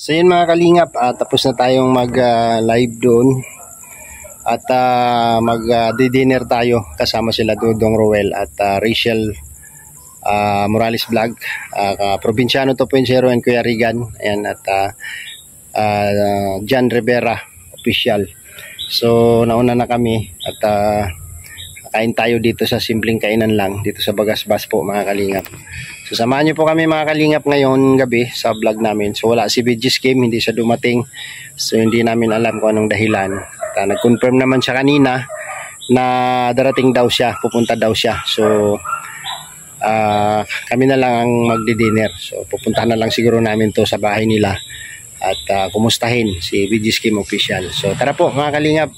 So yun mga kalingap, tapos na tayong mag-live doon at mag-dinner tayo kasama sila Dudong Roel at Rachel Morales Vlog, Provinciano 2.0 and Kuya Rigan, ayan, at John Rivera Official. So nauna na kami at kain tayo dito sa simpleng kainan lang dito sa Bagasbas po mga kalingap. So samahan nyo po kami mga kalingap ngayon gabi sa vlog namin. So wala si BG's Game, hindi siya dumating. So hindi namin alam kung anong dahilan. At nag-confirm naman siya kanina na darating daw siya, pupunta daw siya. So kami na lang ang magdi-dinner. So pupuntahan na lang siguro namin to sa bahay nila at kumustahin si BG's Game Official. So tara po mga kalingap.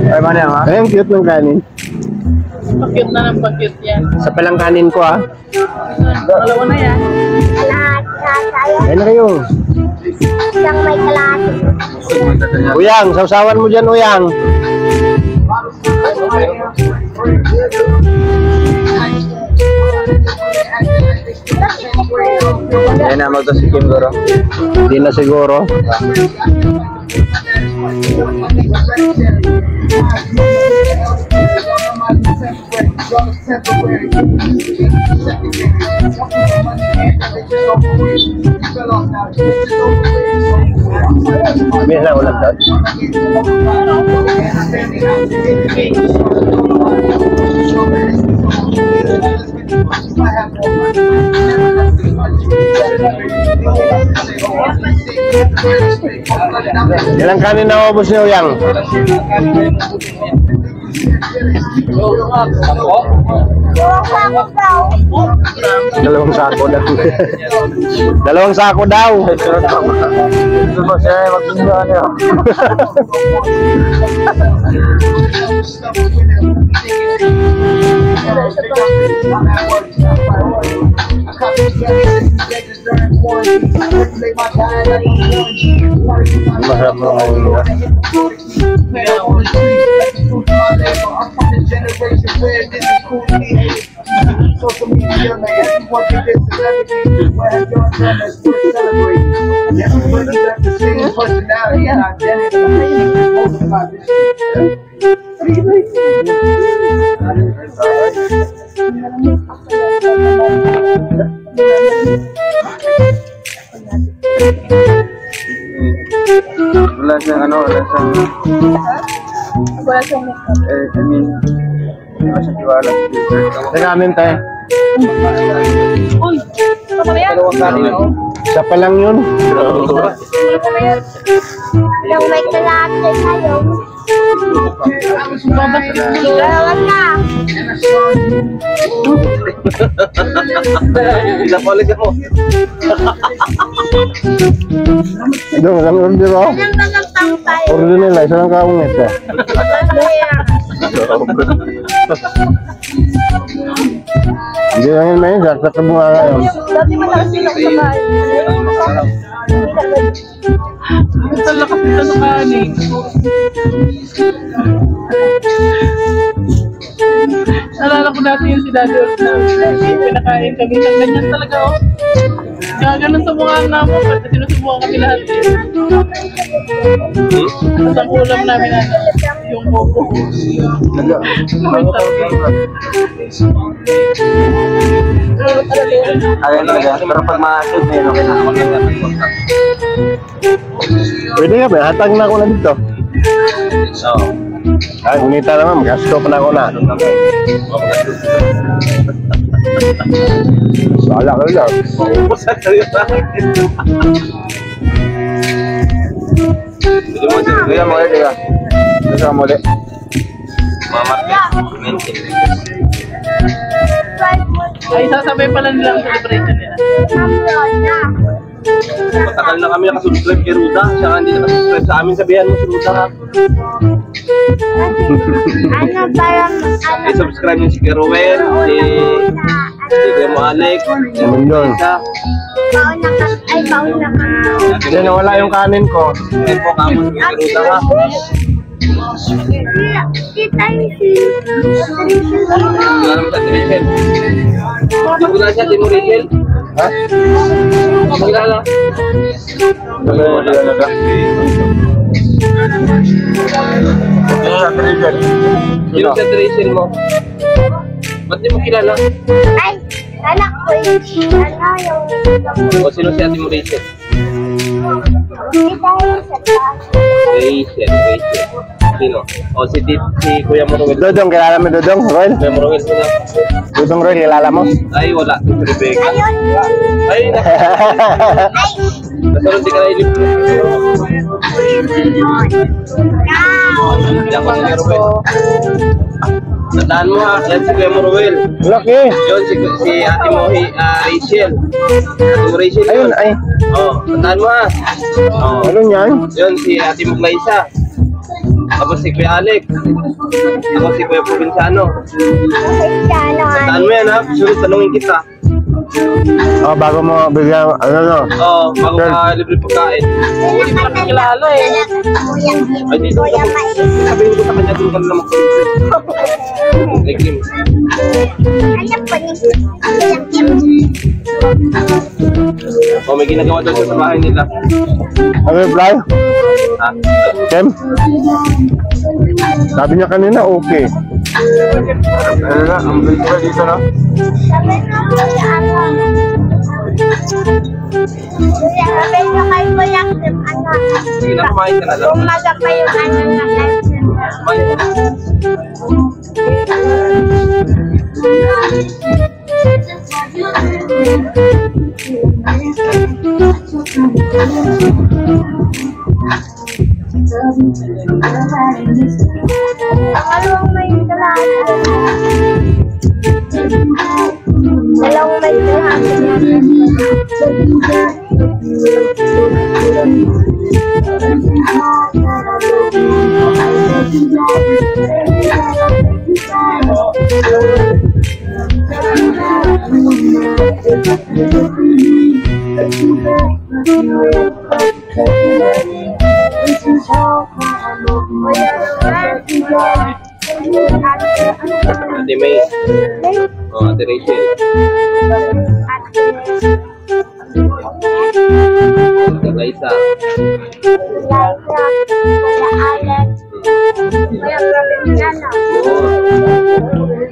Ay, mana nga? Ay, ang cute ng kanin. Pakyut na ng pakyut yan. Sa palang kanin ko Dalawa na yan. Ay na kayo. Isang may kalahati. Uyang, sausawan mo dyan Uyang. Yan na, magtasikim guro. Hindi na siguro. May na ulam daw. Ilang kanin na ubos niyo Uyang? Dalawang sako daw. Dalawang sako daw. Ito ba siya, magpinduan niyo. Masarap na ulo. Wala siyang ano, wala siyang I mean, wala siyang tiwala. Teka amin tayo. Uy, ito pa yan. Dalawang kanin ako. Isa pa lang yun. Isang may kalahati tayo. Dalawa na. Pinapolis ako. Ito, kami order ako. Ilang nagtang tayo. Order nila, isa lang kaungit eh. Hindi lang yun may saksak na bunga kayo. Dati malakas silang sabay. Ito lakas nito sa kanin. Nalala ko dati yung si Daddy na pinakain kami ng ganyan talaga oh. Kaya ganun sa mukha namin, pati sinusubukan kami lahat eh. At ang ulam namin yung bobo. Ayan talaga, pero pag ma-shoot na yun, okay na ako. Pwede nga ba? Hatag na ako na dito. So, Ay, unita naman. Gasto pa na ako na. Sala ka lang. pusa ka rin sa akin. Hindi mo din. Kaya mo ulit ka. Kaya mo ulit. Ay, sasabay pala nila ang celebration nila. Matagal na kami nakasubscribe kay Ruda. Siya nga hindi nakasubscribe sa amin. Sabihan mo si Ruda ha. Ano parang ano? I-subscribe niyo si Keruel, si Kuya Malik, si Ano yun? Isa. Pauna ka. Ay, pauna ka. Kasi nawala yung kanin ko. Subscribe po kamo si Ruda ha. Kita yung si Salamat sa Rachel. Wala siya, Timo Rachel. Ha? Magkala. Wala ka. Sino sa Rachel mo? Ba't di mo kilala? Ay, anak ko yung ano yung O sino si Ate mo Rachel? kita yung sa taas. Rachel. Sino? O si Kuya Moruel. Dodong, kilala mo Dodong, Roel? Kuya Moruel sino? Dodong, Roel, kilala mo? Ay, wala. Si Rebecca. Ayun. Ay, Ay, nasunod di ka na ilip. now. Hindi ako si Kuya Moruel. Tandaan mo ha, yan si Kuya Moruel. Laki. Yun, si Ate mo, Rachel. Ate mo Rachel. Ayun, ay. Oo, tandaan mo ha. Oo. Ano yan? Yun, si Ate mo Glaisa. Tapos si Kuya Alex. Ako si Kuya Provinciano. Tandaan mo yan ha, sunod tanungin kita. Oh, bago mo bigyan, ano no? Oo, bago ka libre pagkain. Hindi pa nakikilala eh. Ay, dito ka sabihin ko sa kanya, doon ka na naman like him. O, may ginagawa daw siya sa bahay nila. Ano yung fly? Ha? Kem? Sabi niya kanina, okay. Ano na, ang bilis pa dito na? Sige na, kumain ka na lang. Umaga pa yung ano na live center. Kumain ka na. Dalawang may kalahati. Dalawang may kalahati. Ate May. O, Ate Rachel. Ate Glaisa.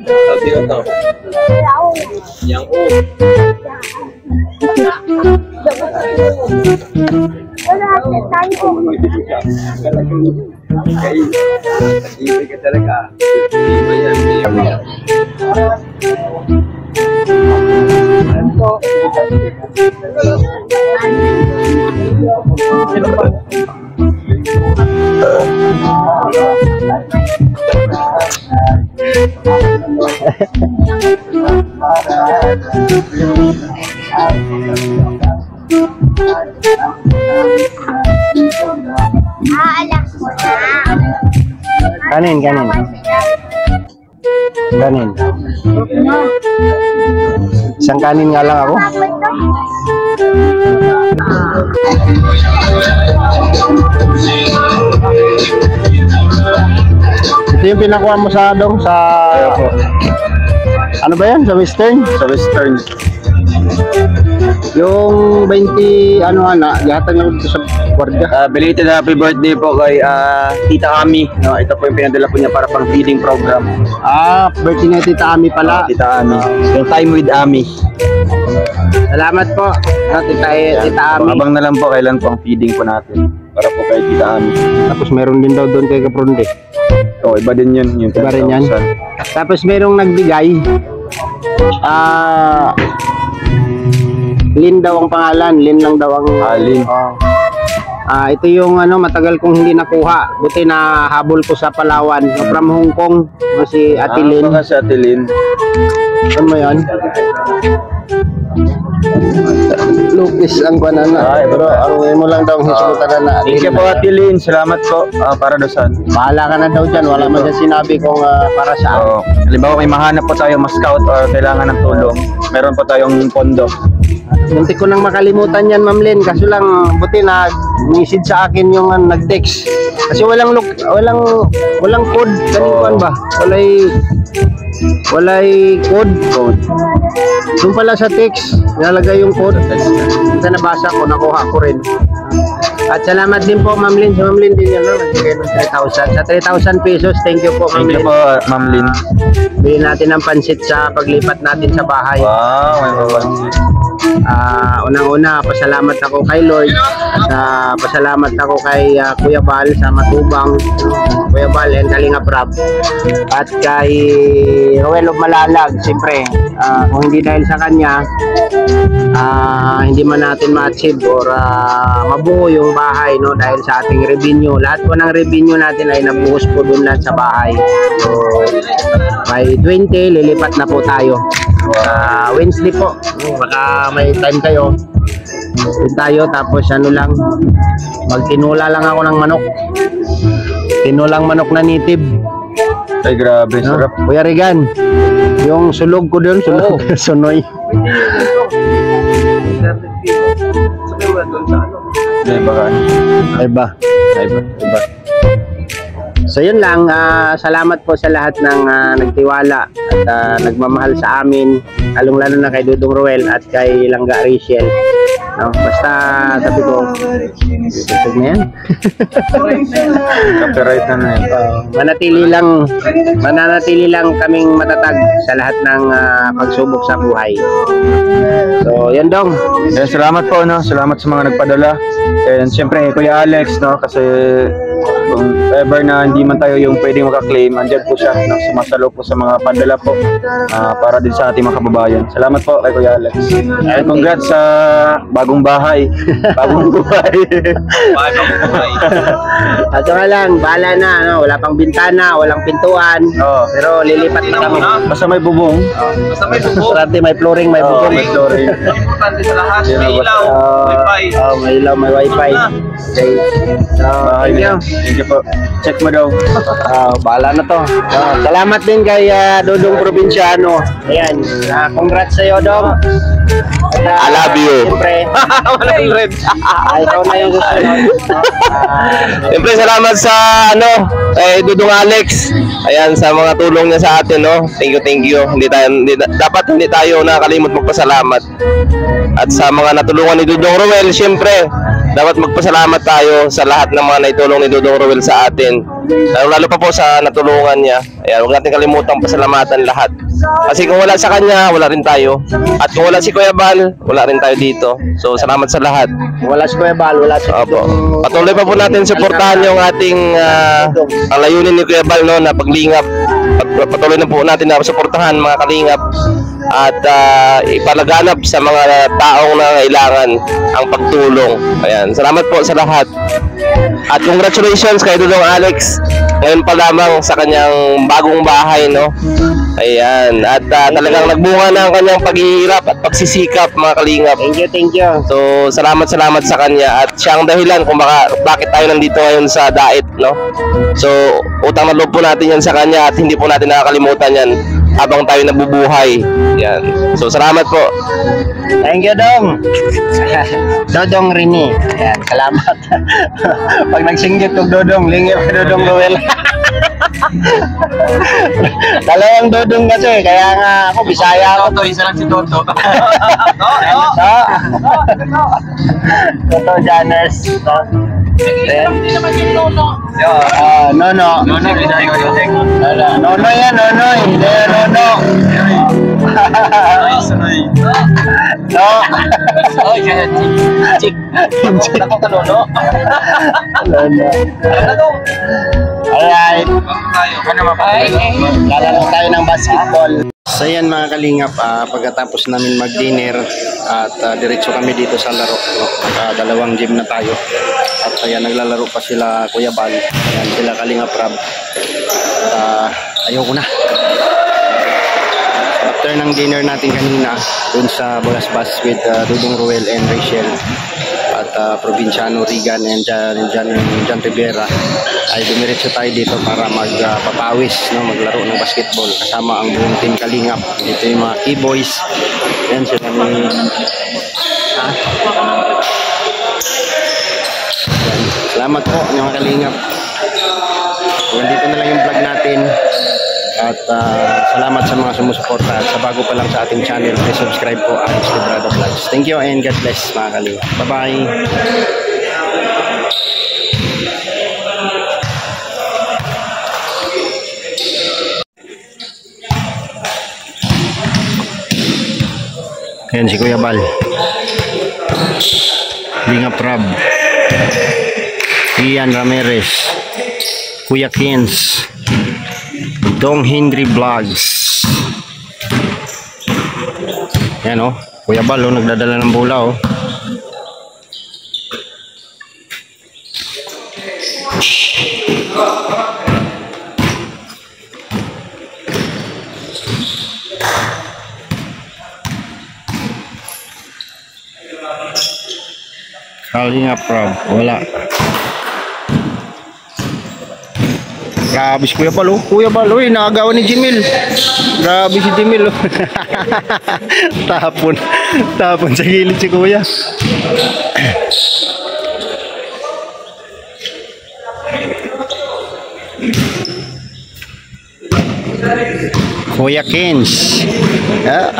O, sino to? Yang U. Ibig ka talaga. Iba yan. Alam ko na. Kanin. Kanin. Isang kanin nga lang ako. Ito yung pinakuha mo sa dong sa... Ano ba yan? Sa Western? Sa Western. Yung 20 ano na, yata na dito sa guardia. Belated happy birthday po kay Tita Ami. No, ito po yung pinadala po niya para pang feeding program. Birthday na Tita Ami pala. Tita Ami. Yung time with Ami. Salamat po. Tita Ami. Abang na lang po kailan po ang feeding po natin. Para po kay Tita Ami. Tapos meron din daw doon kay Kapronde. So, iba din yun. Yung Iba rin yan. 10,000. Tapos merong nagbigay. Lin daw ang pangalan. Lin lang daw ang... Lin. Ito yung ano, matagal kong hindi nakuha. Buti na habol ko sa Palawan. From Hong Kong. Si Ate Lin. Baka si Ate Lin. Ano mo yun? Lupis ang banana. Ay, Pero ang mo lang daw ang hisutan na. Thank you po, Ate Lynn. Salamat po para doon saan. Bahala ka na daw dyan. Wala man siya sinabi kung para saan. So, halimbawa may mahanap po tayo ma-scout or kailangan ng tulong, meron po tayong pondo. Munti ko nang makalimutan yan, Ma'am Lynn. Kaso lang, buti na message sa akin yung nag-text. Kasi walang code. Kanikuan ba? Walay code. Doon pala sa text, nalagay yung code. Minsan nabasa ko, nakuha ko rin. At salamat din po, Ma'am Lynn. Si Ma'am Lynn din yan, no? Nagbigay ng 3,000. Sa 3,000 pesos, thank you po, Ma'am Thank you Lynn. po, Ma'am Lynn. Bili natin ng pansit sa paglipat natin sa bahay. Wow, may mapansin. Unang-una, pasalamat ako kay Lord at pasalamat ako kay Kuya Bal sa Matubang, Kuya Bal and Kalinga Prab, at kay Roel of Malalag. Siyempre, kung hindi dahil sa kanya, hindi man natin ma-achieve or mabuo yung bahay, no, dahil sa ating revenue. Lahat po ng revenue natin ay nabuhos po dun lang sa bahay. So, by 20, lilipat na po tayo. Wednesday po, baka may time kayo. Tayo, tapos ano lang, magtinula lang ako ng manok. Tinulang manok na native. Ay, grabe, No? sarap. Kuya Regan, yung sulog ko doon, sulog, sunoy. Ay, baka. Iba. Iba. So yun lang, salamat po sa lahat ng nagtiwala at nagmamahal sa amin, lalong-lalo na kay Dudong Roel at kay Langga Rachel. No, basta sabi ko, tutug na yan. Copyright na yan. Mananatili lang kaming matatag sa lahat ng pagsubok sa buhay. So yan dong. Eh, salamat po, no? Salamat sa mga nagpadala. And siyempre, Kuya Alex, no? Kasi kung ever na hindi man tayo yung pwedeng makaklaim, andyan po siya, no? Sumasalo po sa mga padala po para din sa ating mga kababayan. Salamat po kay Kuya Alex. And congrats sa bagong bahay. Bagong buhay. At nga lang, bahala na, no? Wala pang bintana, walang pintuan. Oh. Pero lilipat na kami. Basta may bubong. Basta may bubong. Sarante, may flooring, may bubong, may flooring. Importante sa lahat. May ilaw, wifi. May ilaw, may wifi. Okay. So, Bahay thank you. na. Thank you po. Check mo daw. Bahala na to. Salamat din kay Dodong Provinciano. Ayan. Congrats sa'yo, Dong. I love you. Siyempre, Walang red. ikaw na yung susunod. Siyempre salamat sa kay Dudong Alex. Ayan, sa mga tulong niya sa atin, no. Thank you. Dapat hindi tayo nakakalimot magpasalamat. At sa mga natulungan ni Dudong Roel, siyempre dapat magpasalamat tayo sa lahat ng mga naitulong ni Dudong Roel sa atin. Lalo pa po sa natulungan niya. Ayan, huwag natin kalimutang pasalamatan lahat. Kasi kung wala sa kanya, wala rin tayo. At kung wala si Kuya Bal, wala rin tayo dito. So, salamat sa lahat. Wala si Kuya Bal, wala si Opo. Patuloy pa po natin suportahan yung ating ang layunin ni Kuya Bal, no, na paglingap. Patuloy na po natin na suportahan mga kalingap at ipalaganap sa mga taong nangailangan ang pagtulong. Ayan, salamat po sa lahat. At congratulations kay Dudong Alex. Ngayon pa lamang sa kanyang bagong bahay, no. Ayan, at talagang nagbunga na ang kanyang paghihirap at pagsisikap mga kalingap. Thank you. So, salamat sa kanya at siya ang dahilan kung bakit tayo nandito ngayon sa Dait, no? So, utang na loob po natin yan sa kanya at hindi po natin nakakalimutan yan habang tayo nabubuhay. Yan. So, salamat po. Thank you, Dong. Dodong Rini. Ayan, salamat. Pag nagsinggit kong Dodong, lingip kay Dodong Roel. Dalawang Dodong kasi, kaya nga ako, Bisaya ako. Isa lang si Toto. Toto Janners. Hindi naman yung nono. Nono. Nono yan, Nonoy. Hindi yan, Nono. No. Oh, yeah. Chik. Ako ka Nono. Alright. Ay. Lalaro tayo ng basketball. So yan mga kalingap, pagkatapos namin mag-dinner at diretso kami dito sa laro, no? Dalawang gym na tayo. At ayan, naglalaro pa sila Kuya Bal. Ayan, sila Kalinga Prab. Ayoko na. after ng dinner natin kanina dun sa Bagasbas with Dudong Ruel and Rachel at Provinciano Regan and John Rivera, ay dumiretso tayo dito para magpapawis, no, maglaro ng basketball kasama ang buong team Kalingap. Dito yung mga key boys. Yan sila ni Yan. Salamat po mga Kalingap. Nandito na lang yung vlog natin. At salamat sa mga sumusuporta. At sa bago pa lang sa ating channel, please subscribe po Alex Librado Vlogs. Thank you and God bless mga Kalingap. Bye-bye! Ayan si Kuya Bal, Kalingap Rob, Ian Ramirez, Kuya Kins, Dong Henry Vlogs. Yan o, Kuya Bal o, nagdadala ng bola o. Kalingap Rob, wala. Grabe si Kuya Bal, oh. Kuya Bal, oh, nakagawa ni Jimil. Grabe si Jimil, oh. Tapon sa gilid si Kuya. Kuya Kins. Ah,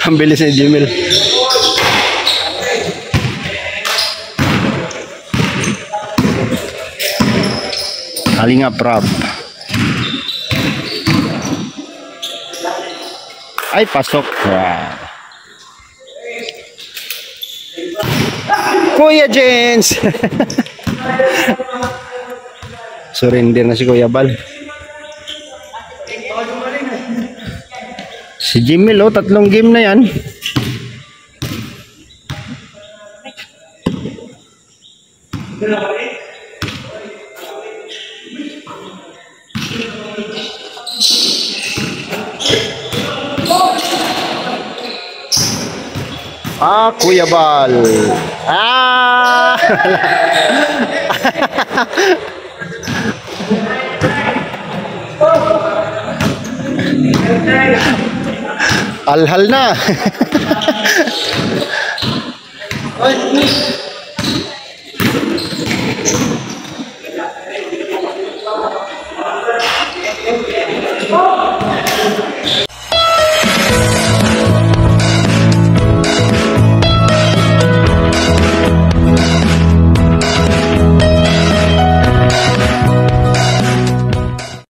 ang bilis ni Jimil. Kalingap Rob. Ay, pasok. Wow. Kuya Jens. Surrender na si Kuya Bal. Si Jimmy, oh, 3 game na yan. Ah, Kuya Bal. Ah! Alhal na.